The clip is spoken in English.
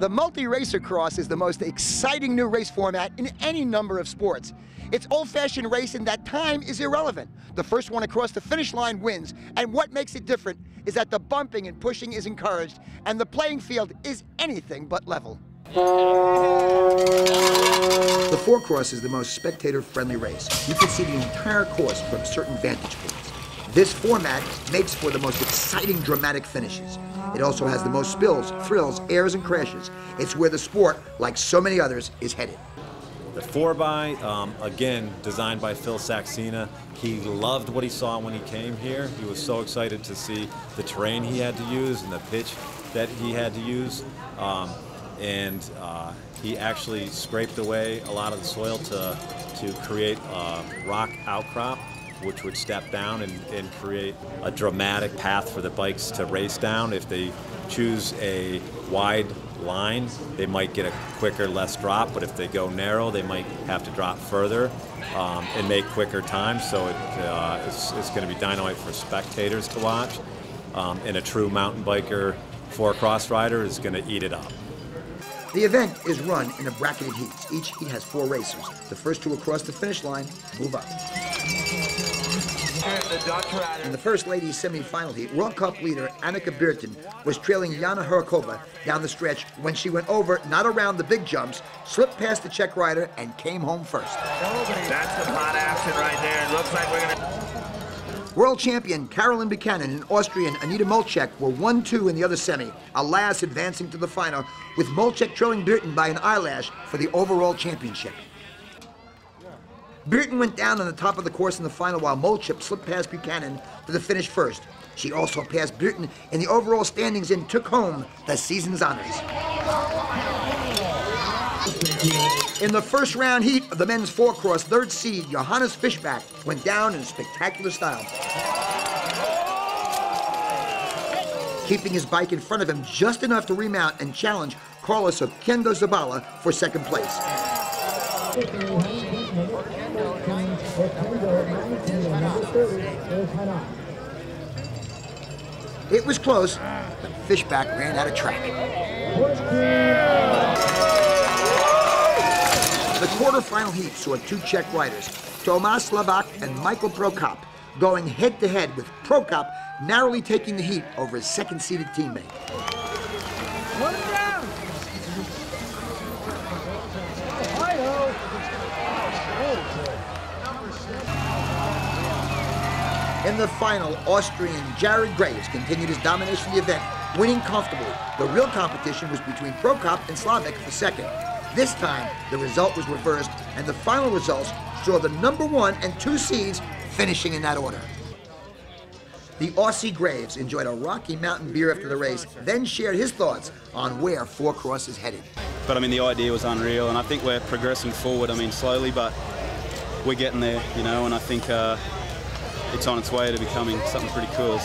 The multi-racer cross is the most exciting new race format in any number of sports. It's old-fashioned racing that time is irrelevant. The first one across the finish line wins, and what makes it different is that the bumping and pushing is encouraged, and the playing field is anything but level. The four cross is the most spectator-friendly race. You can see the entire course from certain vantage points. This format makes for the most exciting, dramatic finishes. It also has the most spills, thrills, airs, and crashes. It's where the sport, like so many others, is headed. The 4x, again, designed by Phil Saxena. He loved what he saw when he came here. He was so excited to see the terrain he had to use and the pitch that he had to use. He actually scraped away a lot of the soil to create a rock outcrop, which would step down and create a dramatic path for the bikes to race down. If they choose a wide line, they might get a quicker, less drop, but if they go narrow, they might have to drop further and make quicker times. So it's going to be dynamite for spectators to watch, and a true mountain biker four-cross rider is going to eat it up. The event is run in a bracketed heats. Each heat has 4 racers. The first 2 across the finish line move up. In the first ladies semi-final heat, World Cup leader Annika Bierten was trailing Jana Hurkova down the stretch when she went over, not around the big jumps, slipped past the Czech rider, and came home first. That's the hot action right there. It looks like we're going to... World champion Carolyn Buchanan and Austrian Anita Molchek were 1-2 in the other semi, alas advancing to the final, with Molchek trailing Bierten by an eyelash for the overall championship. Bierten went down on the top of the course in the final while Molchek slipped past Buchanan to the finish first. She also passed Bierten in the overall standings and took home the season's honors. In the first round heat of the men's 4-cross, 3rd seed Johannes Fischbach went down in spectacular style, keeping his bike in front of him just enough to remount and challenge Carlos Oquendo Zabala for 2nd place. It was close, but Fischbach ran out of track. The quarterfinal heat saw 2 Czech riders, Tomáš Slabák and Michael Prokop, going head-to-head with Prokop narrowly taking the heat over his 2nd-seeded teammate. In the final, Austrian Jared Graves continued his domination of the event, winning comfortably. The real competition was between Prokop and Slavik for 2nd. This time, the result was reversed, and the final results saw the number 1 and 2 seeds finishing in that order. The Aussie Graves enjoyed a Rocky Mountain beer after the race, then shared his thoughts on where 4-cross is headed. But I mean, the idea was unreal, and I think we're progressing forward. I mean, slowly, but we're getting there, you know, and I think it's on its way to becoming something pretty cool.